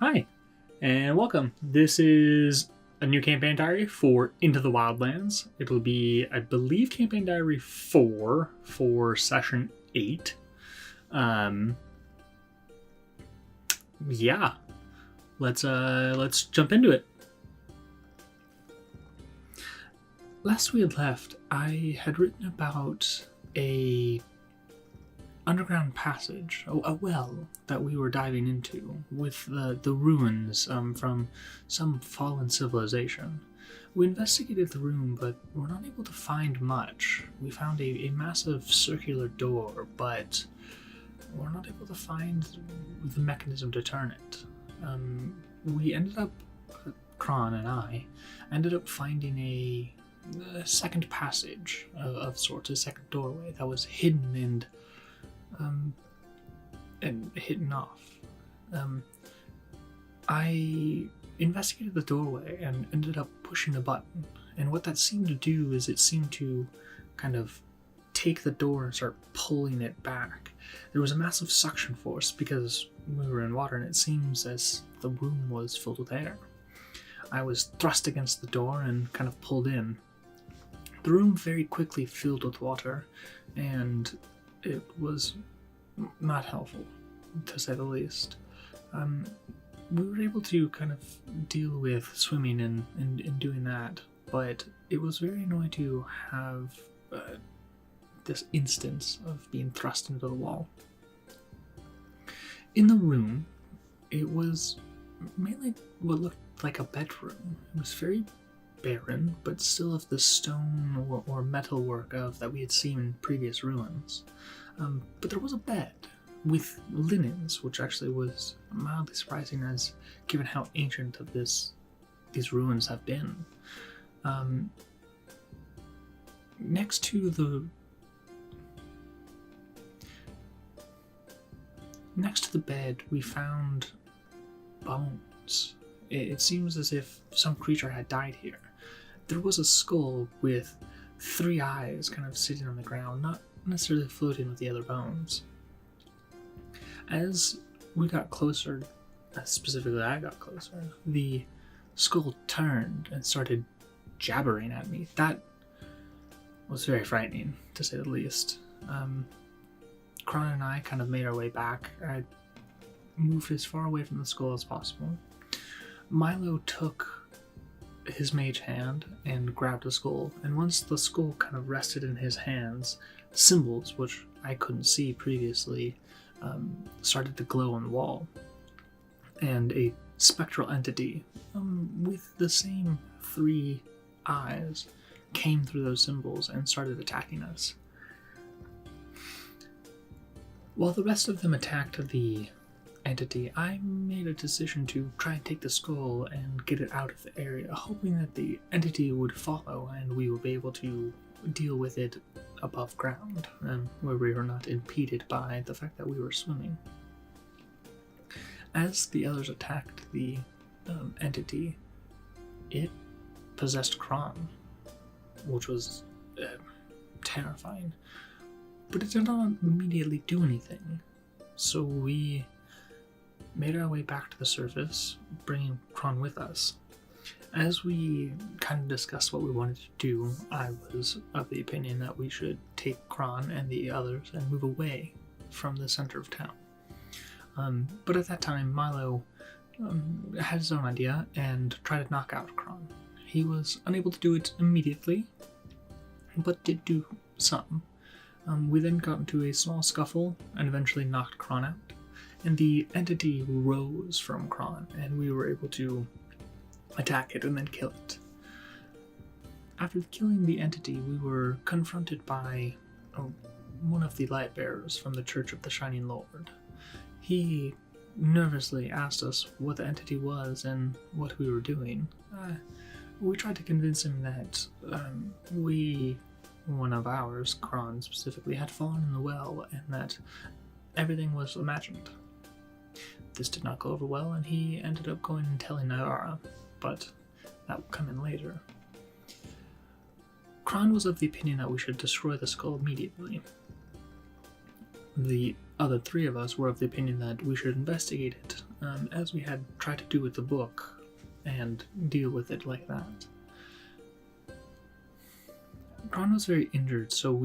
Hi, and welcome. This is a new campaign diary for Into the Wildlands. It will be, I believe, campaign diary 4 for session 8. Yeah, let's jump into it. Last we had left, I had written about a underground passage, a well that we were diving into with the ruins from some fallen civilization. We investigated the room, but were not able to find much. We found a massive circular door, but we're not able to find the mechanism to turn it. We ended up, Kron and I, ended up finding a second passage of sorts, a second doorway that was hidden and hidden off. I investigated the doorway and ended up pushing a button, and what that seemed to do is it seemed to kind of take the door and start pulling it back. There was a massive suction force because we were in water, and it seems as the room was filled with air. I was thrust against the door and kind of pulled in. The room very quickly filled with water, and it was not helpful, to say the least. We were able to kind of deal with swimming and doing that, but it was very annoying to have this instance of being thrust into the wall. In the room, it was mainly what looked like a bedroom. It was very barren, but still of the stone or metal work that we had seen in previous ruins. But there was a bed with linens, which actually was mildly surprising, as given how ancient of these ruins have been. Next to the bed, we found bones. It seems as if some creature had died here. There was a skull with 3 eyes kind of sitting on the ground, not necessarily floating with the other bones. As we got closer, specifically I got closer, the skull turned and started jabbering at me. That was very frightening, to say the least. Kron and I kind of made our way back. I moved as far away from the skull as possible. Milo took his mage hand and grabbed the skull, and once the skull kind of rested in his hands, symbols, which I couldn't see previously, started to glow on the wall, and a spectral entity with the same 3 eyes came through those symbols and started attacking us. While the rest of them attacked the entity, I made a decision to try and take the skull and get it out of the area, hoping that the entity would follow and we would be able to deal with it above ground, where we were not impeded by the fact that we were swimming. As the others attacked the entity, it possessed Kron, which was terrifying, but it did not immediately do anything. So we made our way back to the surface, bringing Kron with us. As we kind of discussed what we wanted to do, I was of the opinion that we should take Kron and the others and move away from the center of town. But at that time, Milo had his own idea and tried to knock out Kron. He was unable to do it immediately, but did do some. We then got into a small scuffle and eventually knocked Kron out, and the entity rose from Kron, and we were able to attack it and then kill it. After killing the entity, we were confronted by one of the light bearers from the Church of the Shining Lord. He nervously asked us what the entity was and what we were doing. We tried to convince him that one of ours, Kron specifically, had fallen in the well and that everything was imagined. This did not go over well, and he ended up going and telling Nagara, but that will come in later. Kron was of the opinion that we should destroy the skull immediately. The other 3 of us were of the opinion that we should investigate it as we had tried to do with the book and deal with it like that. Kron was very injured, so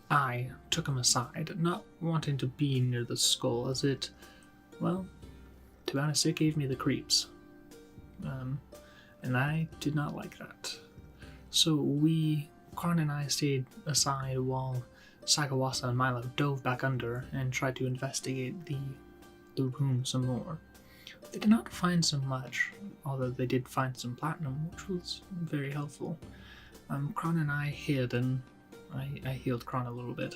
I took him aside, not wanting to be near the skull, as it, well, to be honest, it gave me the creeps. And I did not like that. So Kron and I stayed aside while Sagawasa and Milo dove back under and tried to investigate the room some more. They did not find so much, although they did find some platinum, which was very helpful. Kron and I hid, and I healed Kron a little bit.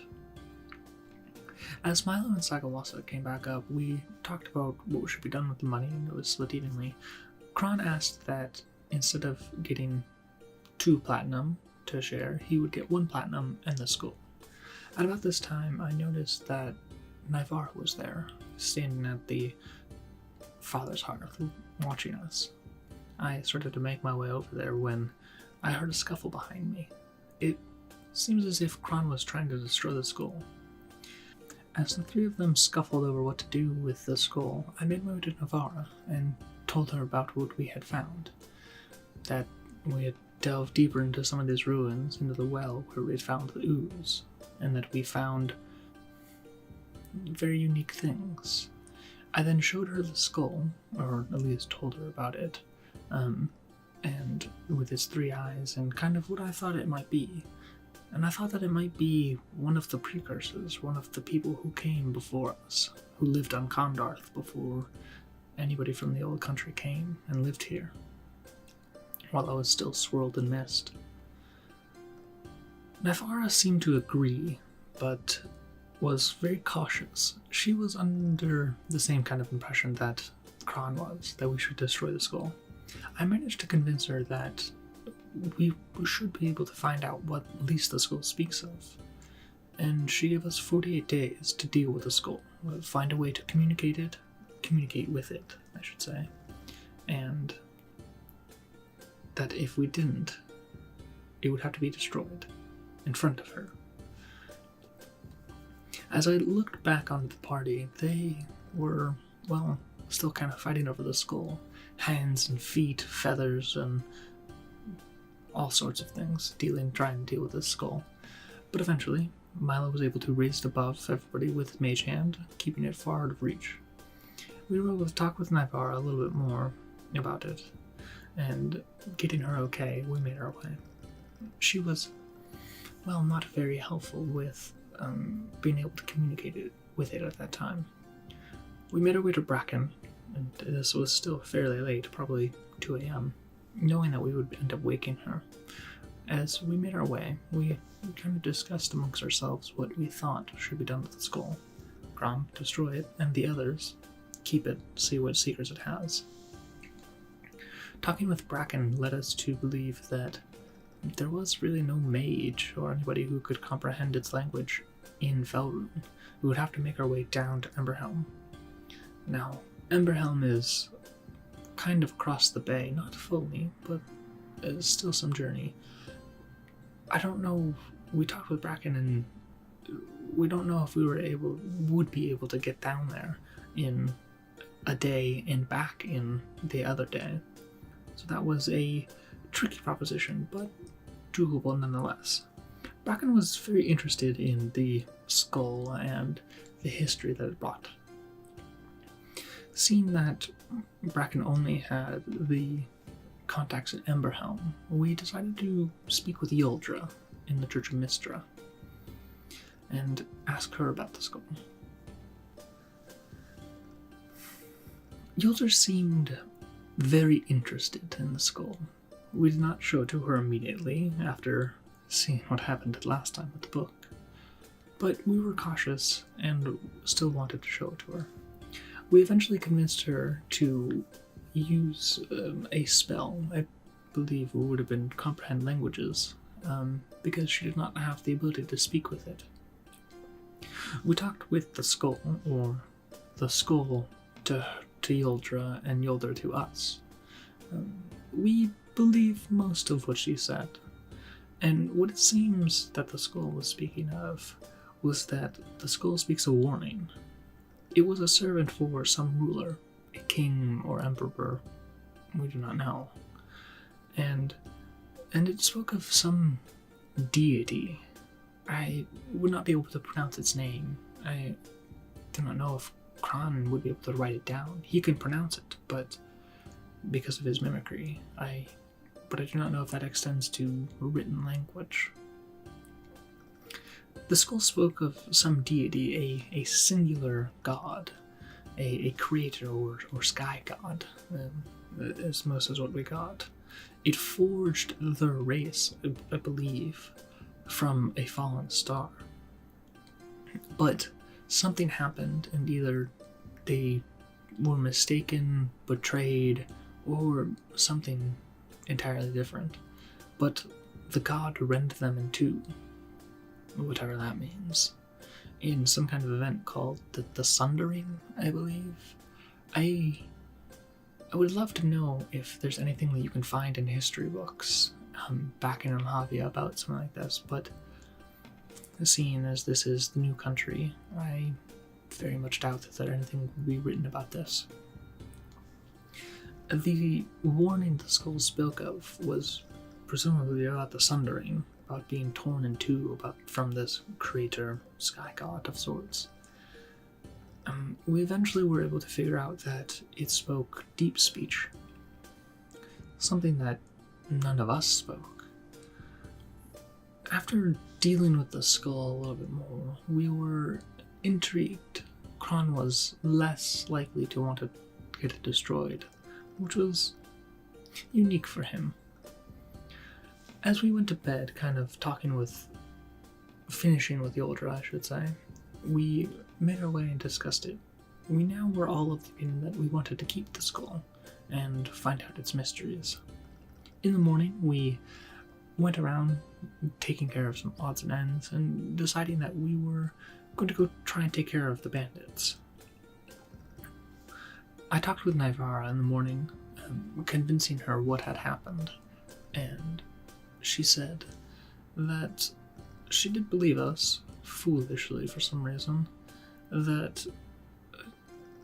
As Milo and Sagawasa came back up, we talked about what should be done with the money, and it was split evenly. Kron asked that instead of getting 2 platinum to share, he would get 1 platinum and the skull. At about this time, I noticed that Naivara was there, standing at the father's hearth, watching us. I started to make my way over there when I heard a scuffle behind me. It seems as if Kron was trying to destroy the skull. As the 3 of them scuffled over what to do with the skull, I made my way to Naivara and told her about what we had found. That we had delved deeper into some of these ruins, into the well where we had found the ooze, and that we found very unique things. I then showed her the skull, or at least told her about it, and with its 3 eyes, and kind of what I thought it might be. And I thought that it might be one of the precursors, one of the people who came before us, who lived on Condarth before anybody from the old country came and lived here, while I was still swirled in mist. Naivara seemed to agree, but was very cautious. She was under the same kind of impression that Kron was, that we should destroy the skull. I managed to convince her that we should be able to find out what at least the skull speaks of. And she gave us 48 days to deal with the skull, find a way to communicate with it, I should say. And that if we didn't, it would have to be destroyed in front of her. As I looked back on the party, they were, well, still kind of fighting over the skull. Hands and feet, feathers, and all sorts of things, trying to deal with this skull. But eventually, Milo was able to raise it above everybody with Mage Hand, keeping it far out of reach. We were able to talk with Naivara a little bit more about it, and getting her okay, we made our way. She was, well, not very helpful with being able to communicate with it at that time. We made our way to Bracken, and this was still fairly late, probably 2 a.m., knowing that we would end up waking her. As we made our way, we kind of discussed amongst ourselves what we thought should be done with the skull. Kron, destroy it, and the others, keep it, see what secrets it has. Talking with Bracken led us to believe that there was really no mage or anybody who could comprehend its language in Felrune. We would have to make our way down to Emberhelm. Now, Emberhelm is kind of across the bay, not fully, but it's still some journey. I don't know, we talked with Bracken and we don't know if we would be able to get down there in a day and back in the other day. So that was a tricky proposition, but doable nonetheless. Bracken was very interested in the skull and the history that it brought. Seeing that Bracken only had the contacts at Emberhelm, we decided to speak with Yuldra in the Church of Mystra and ask her about the skull. Yuldra seemed very interested in the skull. We did not show it to her immediately after seeing what happened last time with the book, but we were cautious and still wanted to show it to her. We eventually convinced her to use a spell. I believe it would have been comprehend languages, because she did not have the ability to speak with it. We talked with the skull, or the skull to Yuldra and Yuldra to us. We believe most of what she said, and what it seems that the skull was speaking of was that the skull speaks a warning. It was a servant for some ruler, king or emperor. We do not know. And it spoke of some deity. I would not be able to pronounce its name. I do not know if Kron would be able to write it down. He can pronounce it, but because of his mimicry, but I do not know if that extends to written language. The skull spoke of some deity, a singular god, a creator or sky god, as most is what we got. It forged the race, I believe, from a fallen star. But something happened, and either they were mistaken, betrayed, or something entirely different. But the god rent them in two, whatever that means, in some kind of event called the sundering, I believe. I would love to know if there's anything that you can find in history books back in Alhavia about something like this, but seeing as this is the new country, I very much doubt that anything will be written about this. The warning the skull spoke of was presumably about the sundering, about being torn in two from this creator, sky god of sorts. We eventually were able to figure out that it spoke deep speech, something that none of us spoke. After dealing with the skull a little bit more, we were intrigued. Kron was less likely to want to get it destroyed, which was unique for him. As we went to bed, kind of finishing with the order, I should say, we made our way and discussed it. We now were all of the opinion that we wanted to keep the skull and find out its mysteries. In the morning, we went around taking care of some odds and ends and deciding that we were going to go try and take care of the bandits. I talked with Naivara in the morning, convincing her what had happened, and she said that she did believe us, foolishly for some reason, that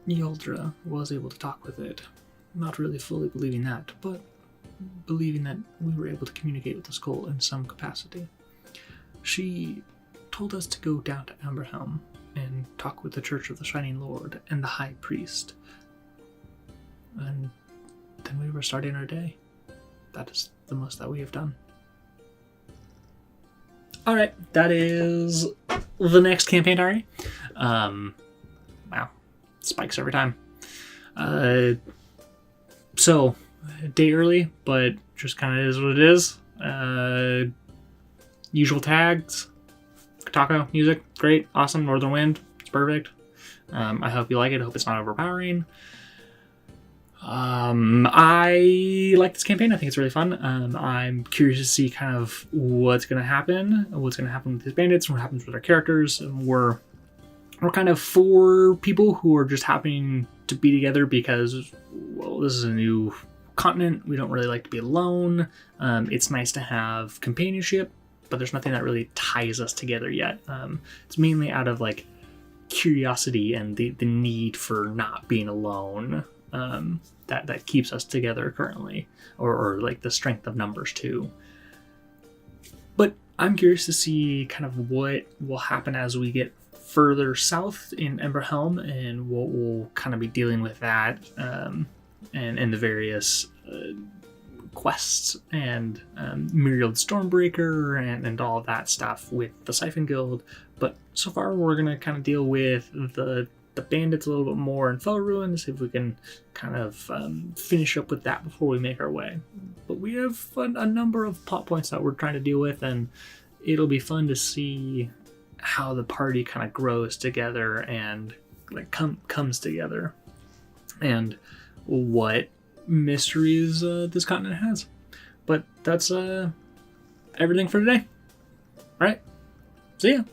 Yaldra was able to talk with it. Not really fully believing that, but believing that we were able to communicate with the skull in some capacity. She told us to go down to Amberhelm and talk with the Church of the Shining Lord and the High Priest. And then we were starting our day. That is the most that we have done. Alright, that is the next campaign diary. Wow, spikes every time. So, a day early, but just kind of is what it is. Usual tags. Kettako music, great, awesome. Northern Wind, it's perfect. I hope you like it. I hope it's not overpowering. I like this campaign. I think it's really fun. I'm curious to see kind of what's going to happen with these bandits, what happens with our characters. We're kind of four people who are just happening to be together because, well, this is a new continent. We don't really like to be alone. It's nice to have companionship, but there's nothing that really ties us together yet. It's mainly out of like curiosity and the need for not being alone. That keeps us together currently, or like the strength of numbers too. But I'm curious to see kind of what will happen as we get further south in Emberhelm, and we'll kind of be dealing with that, and the various quests and Myriad Stormbreaker and all of that stuff with the Siphon Guild. But so far we're gonna kind of deal with the bandits a little bit more in Fel Ruin, see if we can kind of finish up with that before we make our way. But we have a number of plot points that we're trying to deal with, and it'll be fun to see how the party kind of grows together and like comes together, and what mysteries this continent has. But that's everything for today. All right, see ya.